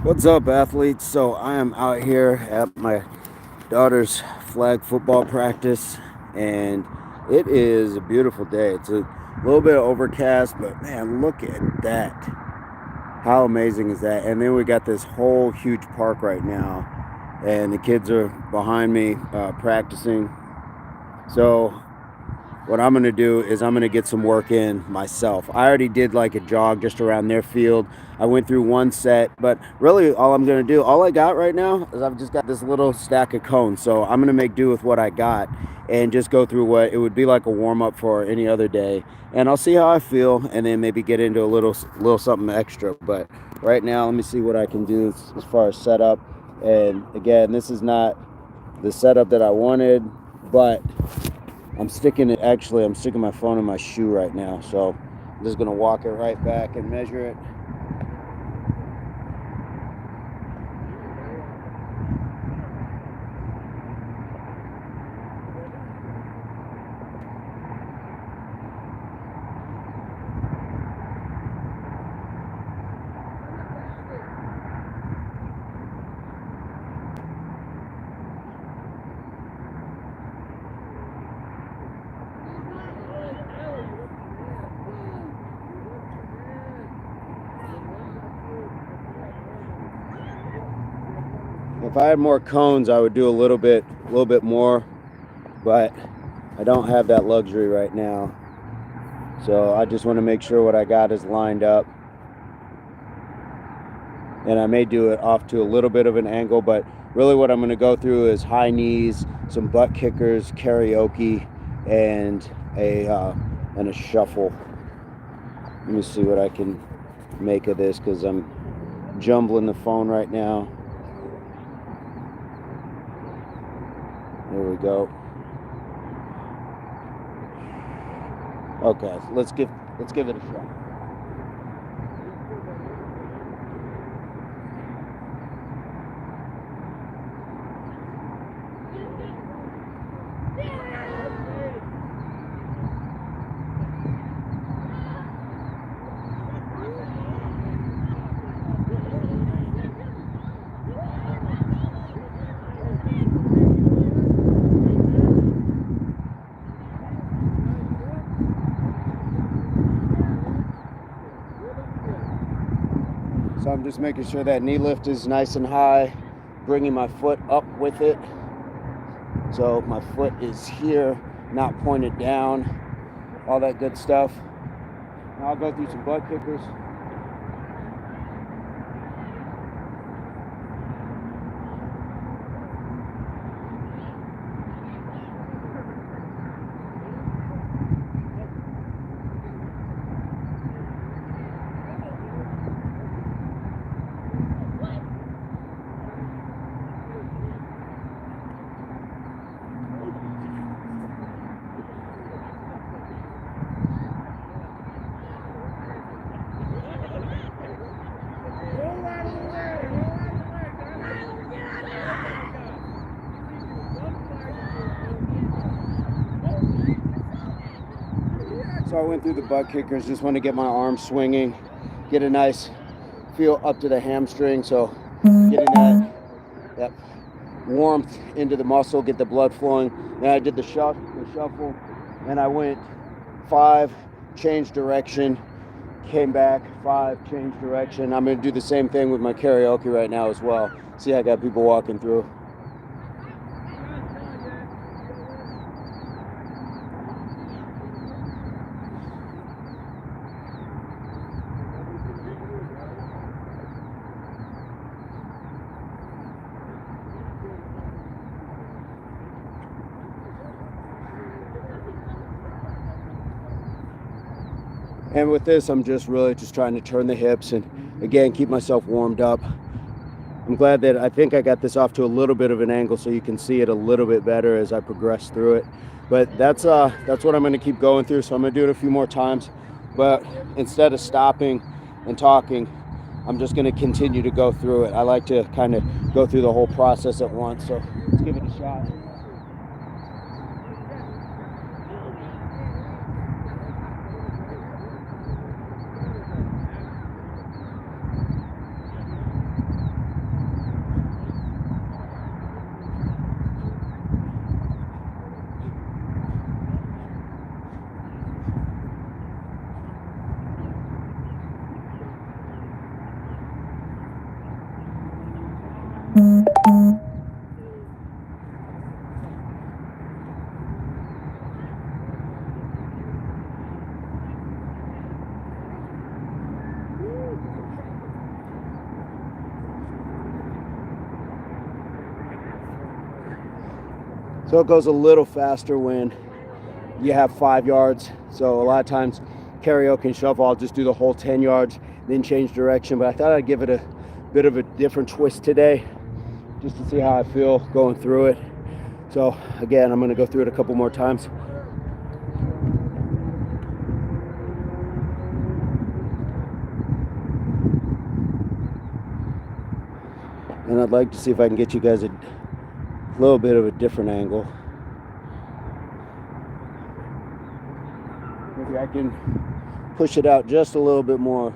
What's up, athletes? So I am out here at my daughter's flag football practice, and it is a beautiful day. It's a little bit overcast, but man, look at that. How amazing is that? And then we got this whole huge park right now, and the kids are behind me practicing. So what I'm going to do is I'm going to get some work in myself. I already did like a jog just around their field. I went through one set, but really all I'm going to do, all I got right now is I've just got this little stack of cones. So I'm going to make do with what I got and just go through what it would be like a warm up for any other day. And I'll see how I feel and then maybe get into a little something extra. But right now, let me see what I can do as far as setup. And again, this is not the setup that I wanted, but I'm sticking my phone in my shoe right now. So I'm just gonna walk it right back and measure it. If I had more cones, I would do a little bit more, but I don't have that luxury right now. So I just want to make sure what I got is lined up. And I may do it off to a little bit of an angle, but really what I'm going to go through is high knees, some butt kickers, karaoke, and a shuffle. Let me see what I can make of this because I'm jumbling the phone right now. There we go. Okay, let's give it a shot. So I'm just making sure that knee lift is nice and high, bringing my foot up with it. So my foot is here, not pointed down, all that good stuff. Now I'll go through some butt kickers. So I went through the butt kickers, just want to get my arms swinging, get a nice feel up to the hamstring. So getting that warmth into the muscle, get the blood flowing. Then I did the shuffle, and I went 5, change direction, came back, 5, change direction. I'm gonna do the same thing with my karaoke right now as well. See, I got people walking through. And with this, I'm just really just trying to turn the hips and again, keep myself warmed up. I'm glad that I think I got this off to a little bit of an angle so you can see it a little bit better as I progress through it. But that's what I'm going to keep going through. So I'm going to do it a few more times. But instead of stopping and talking, I'm just going to continue to go through it. I like to kind of go through the whole process at once. So let's give it a shot. So it goes a little faster when you have 5 yards. So a lot of times karaoke and shuffle, I'll just do the whole 10 yards, then change direction. But I thought I'd give it a bit of a different twist today, just to see how I feel going through it. So again, I'm gonna go through it a couple more times. And I'd like to see if I can get you guys a little bit of a different angle. Maybe I can push it out just a little bit more.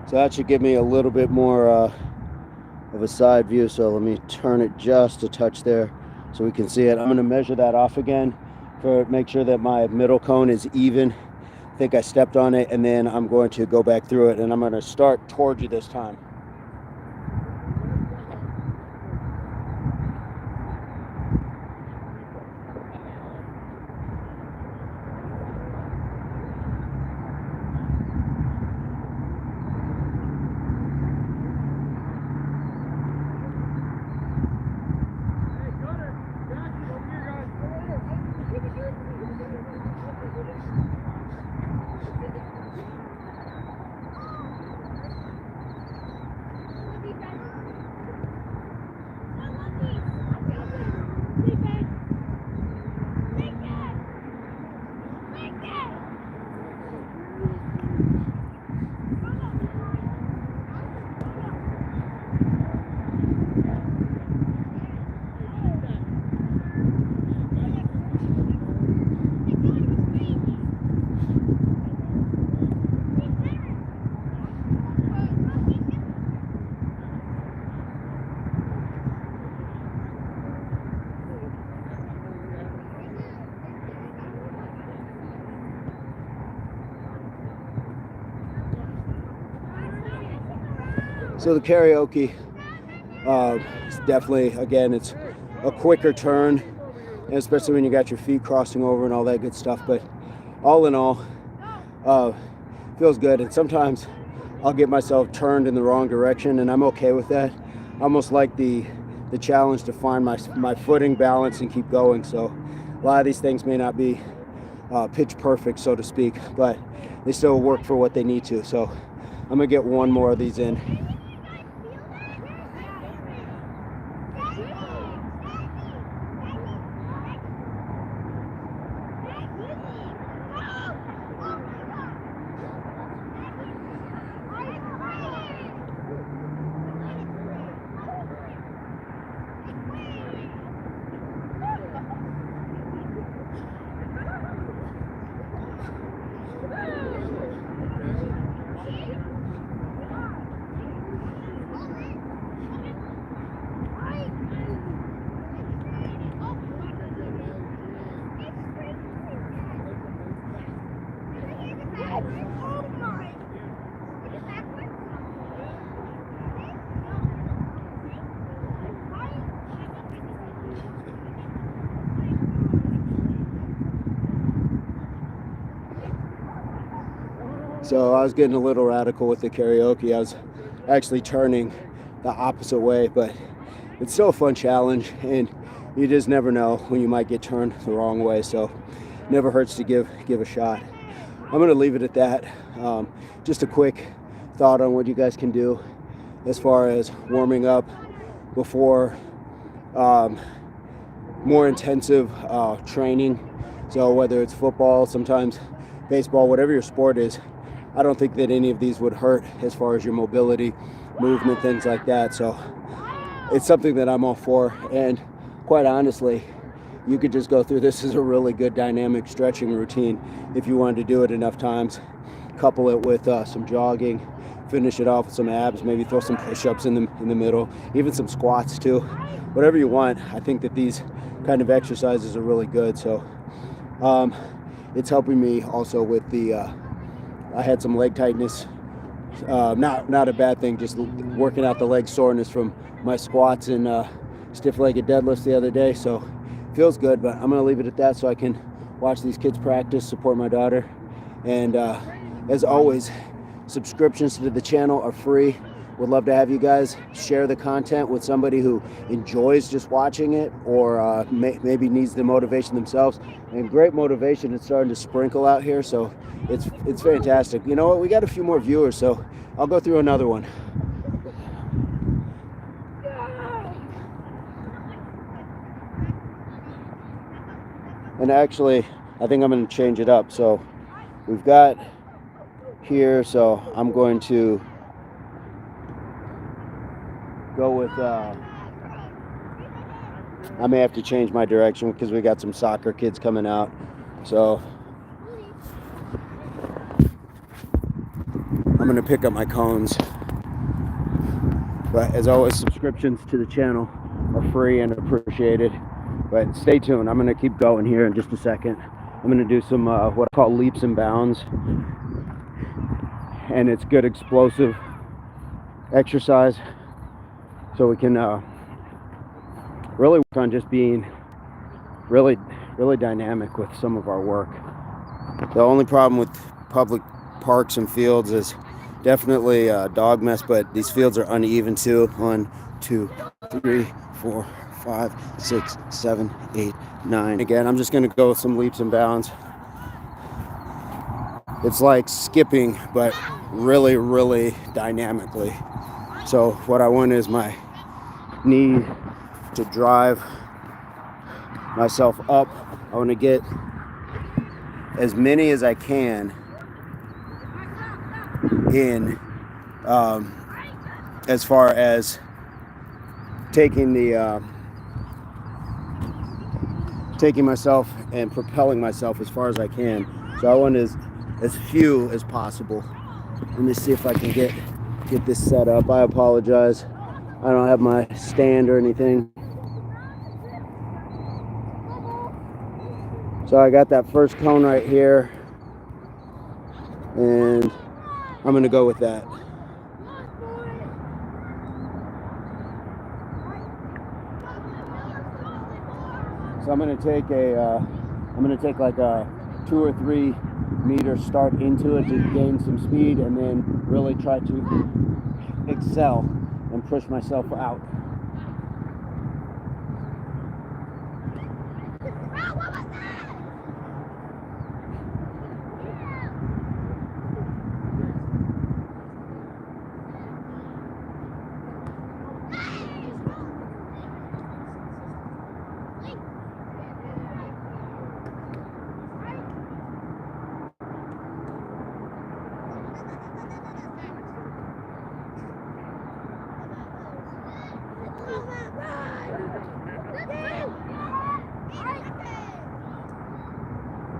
So that should give me a little bit more of a side view. So let me turn it just a touch there so we can see it. I'm going to measure that off again for make sure that my middle cone is even. I think I stepped on it, and then I'm going to go back through it, and I'm going to start towards you this time. So the karaoke is definitely, again, it's a quicker turn, and especially when you got your feet crossing over and all that good stuff. But all in all, feels good. And sometimes I'll get myself turned in the wrong direction, and I'm okay with that. I almost like the challenge to find my footing, balance, and keep going. So a lot of these things may not be pitch perfect, so to speak, but they still work for what they need to. So I'm gonna get one more of these in. So I was getting a little radical with the karaoke. I was actually turning the opposite way, but it's still a fun challenge, and you just never know when you might get turned the wrong way. So never hurts to give a shot. I'm gonna leave it at that. Just a quick thought on what you guys can do as far as warming up before more intensive training. So whether it's football, sometimes baseball, whatever your sport is, I don't think that any of these would hurt as far as your mobility, movement, things like that. So it's something that I'm all for. And quite honestly, you could just go through this as a really good dynamic stretching routine if you wanted to do it enough times. Couple it with some jogging, finish it off with some abs, maybe throw some push-ups in the middle, even some squats too. Whatever you want. I think that these kind of exercises are really good. So it's helping me also with the I had some leg tightness, not a bad thing, just working out the leg soreness from my squats and stiff-legged deadlifts the other day. So feels good, but I'm gonna leave it at that so I can watch these kids practice, support my daughter. And as always, subscriptions to the channel are free. Would love to have you guys share the content with somebody who enjoys just watching it, or maybe needs the motivation themselves. And great motivation is starting to sprinkle out here, so it's fantastic. You know what? We got a few more viewers, so I'll go through another one. And actually, I think I'm going to change it up. So we've got here, so I'm going to go with I may have to change my direction because we got some soccer kids coming out. So I'm going to pick up my cones. But as always, subscriptions to the channel are free and appreciated. But stay tuned. I'm going to keep going here in just a second. I'm going to do some what I call leaps and bounds. And it's good explosive exercise. So we can really work on just being really dynamic with some of our work. The only problem with public parks and fields is definitely dog mess, but these fields are uneven too. 1, 2, 3, 4, 5, 6, 7, 8, 9. Again, I'm just going to go with some leaps and bounds. It's like skipping, but really dynamically. So what I want is my knee to drive myself up. I want to get as many as I can in as far as taking myself and propelling myself as far as I can. So I want as few as possible. Let me see if I can get this set up. I apologize. I don't have my stand or anything. So I got that first cone right here, and I'm going to go with that. So I'm going to take like a 2 or 3 meter start into it to gain some speed, and then really try to excel and push myself out.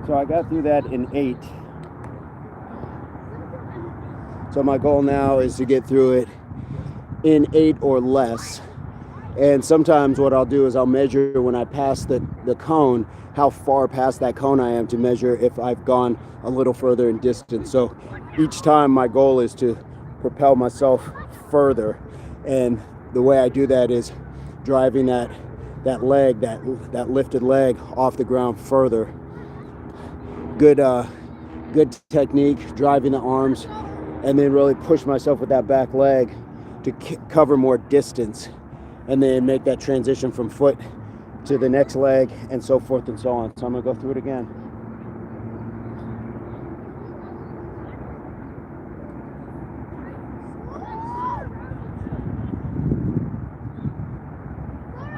So I got through that in 8. So my goal now is to get through it in 8 or less. And sometimes what I'll do is I'll measure when I pass the cone, how far past that cone I am, to measure if I've gone a little further in distance. So each time my goal is to propel myself further. And the way I do that is driving that leg, that lifted leg off the ground further. Good technique, driving the arms, and then really push myself with that back leg to cover more distance, and then make that transition from foot to the next leg, and so forth and so on. So I'm gonna go through it again.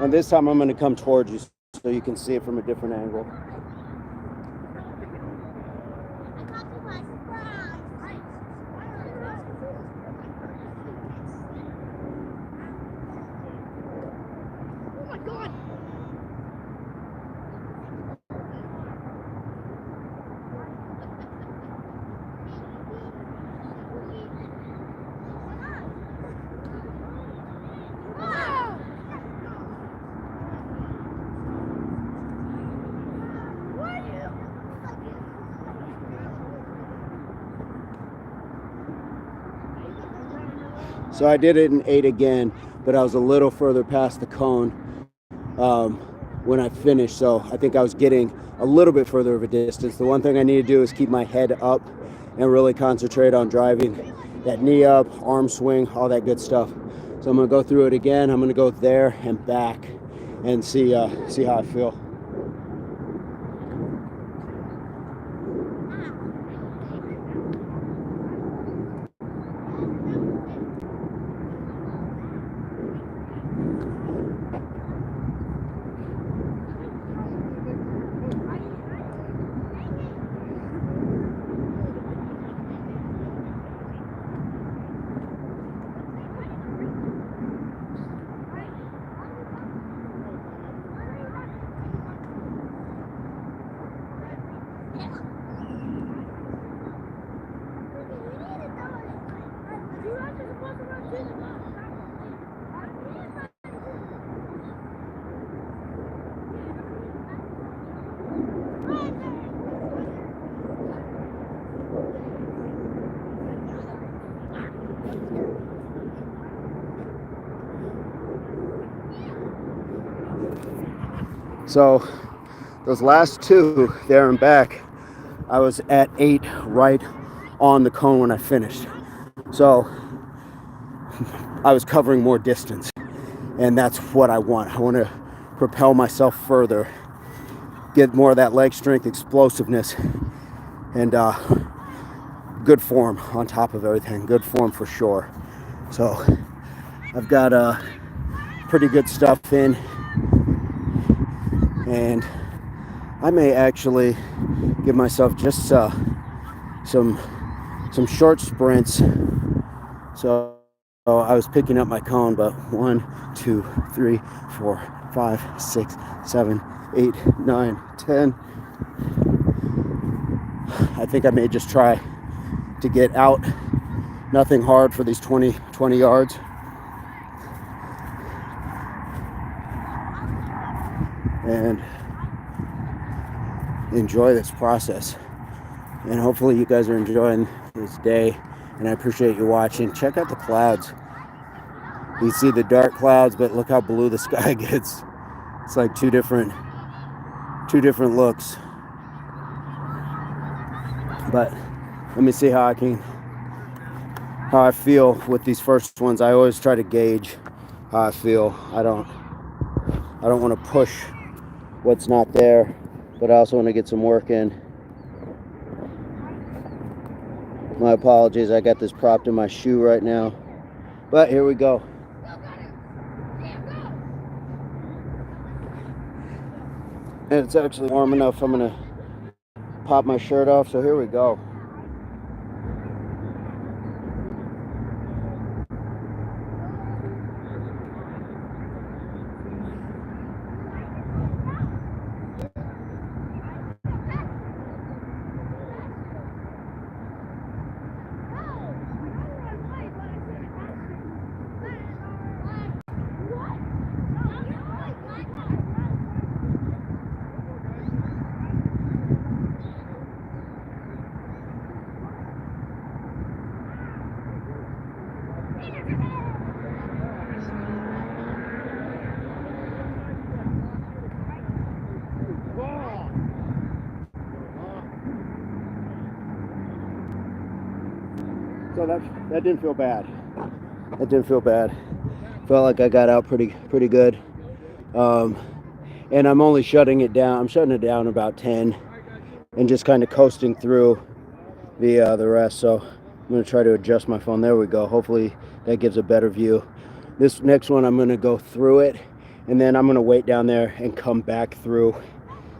And this time I'm gonna come towards you so you can see it from a different angle. So I did it in 8 again, but I was a little further past the cone when I finished. So I think I was getting a little bit further of a distance. The one thing I need to do is keep my head up and really concentrate on driving that knee up, arm swing, all that good stuff. So I'm gonna go through it again. I'm gonna go there and back and see how I feel. So those last two there and back, I was at 8 right on the cone when I finished. So I was covering more distance, and that's what I want. I want to propel myself further, get more of that leg strength, explosiveness, and good form on top of everything. Good form for sure. So I've got pretty good stuff in, and I may actually give myself just some short sprints. So I was picking up my cone, but 1, 2, 3, 4, 5, 6, 7, 8, 9, 10. I think I may just try to get out. Nothing hard for these 20 yards. And enjoy this process. And hopefully you guys are enjoying this day. And I appreciate you watching. Check out the clouds. You see the dark clouds, but look how blue the sky gets. It's like two different looks. But let me see how I feel with these first ones. I always try to gauge how I feel. I don't want to push what's not there, but I also want to get some work in. My apologies, I got this propped in my shoe right now, but here we go. And it's actually warm enough, I'm gonna pop my shirt off, so here we go. So that didn't feel bad. That didn't feel bad. Felt like I got out pretty good. And I'm only shutting it down. I'm shutting it down about 10 and just kind of coasting through the rest. So I'm going to try to adjust my phone. There we go. Hopefully that gives a better view. This next one, I'm going to go through it, and then I'm going to wait down there and come back through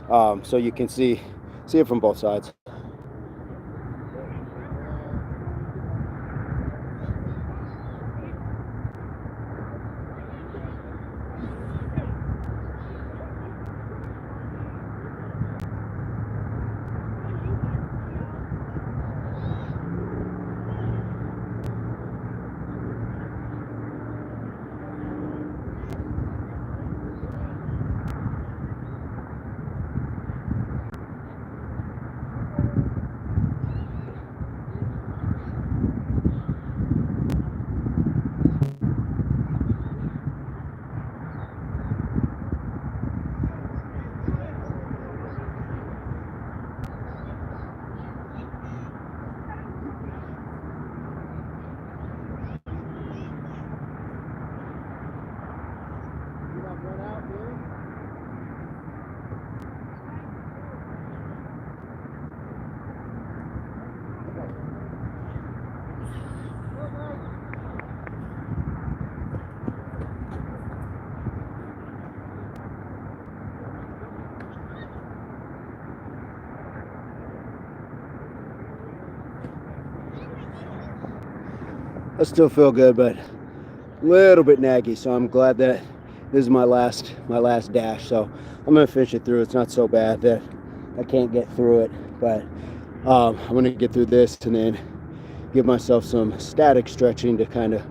so you can see it from both sides. I still feel good, but a little bit naggy. So I'm glad that this is my last dash. So I'm gonna finish it through. It's not so bad that I can't get through it, but I'm gonna get through this and then give myself some static stretching to kind of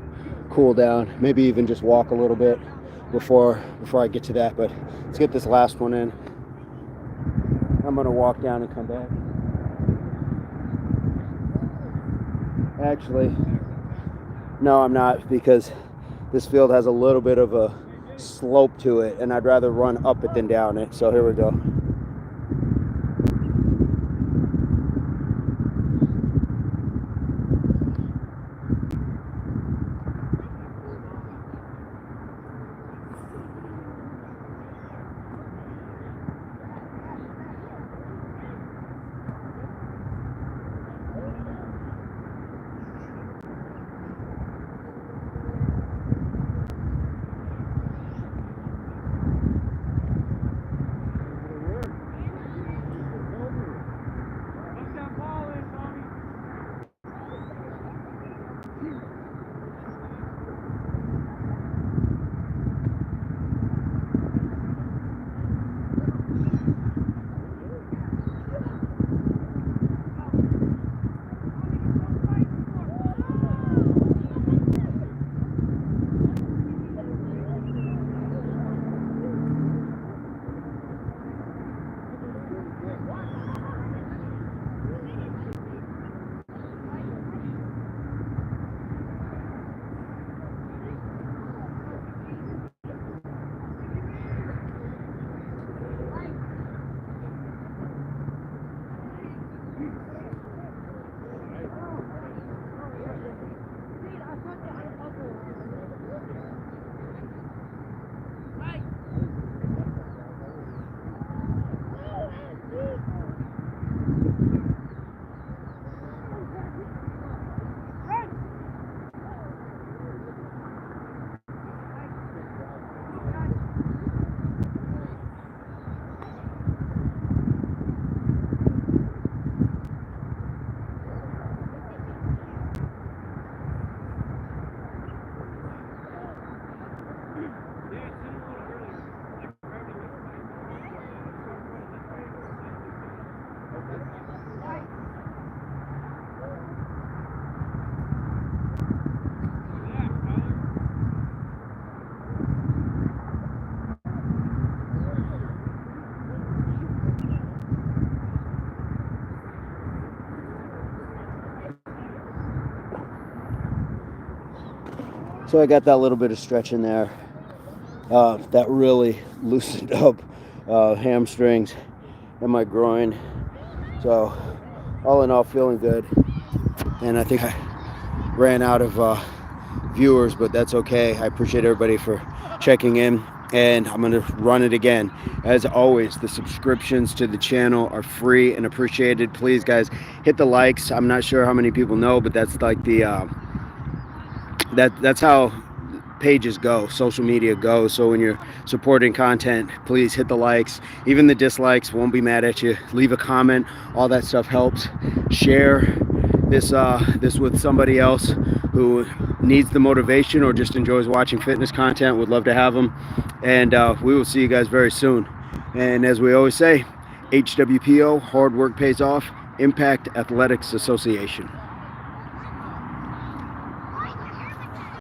cool down. Maybe even just walk a little bit before I get to that. But let's get this last one in. I'm gonna walk down and come back. Actually, no, I'm not, because this field has a little bit of a slope to it, and I'd rather run up it than down it. So here we go. So I got that little bit of stretch in there. That really loosened up hamstrings and my groin. So all in all, feeling good. And I think I ran out of viewers, but that's okay. I appreciate everybody for checking in, and I'm gonna run it again. As always, the subscriptions to the channel are free and appreciated. Please, guys, hit the likes. I'm not sure how many people know, but that's like the that's how pages go, social media goes. So when you're supporting content, please hit the likes. Even the dislikes, won't be mad at you. Leave a comment. All that stuff helps. Share this with somebody else who needs the motivation or just enjoys watching fitness content. Would love to have them. And we will see you guys very soon. And as we always say, HWPO, hard work pays off. Impact Athletics Association.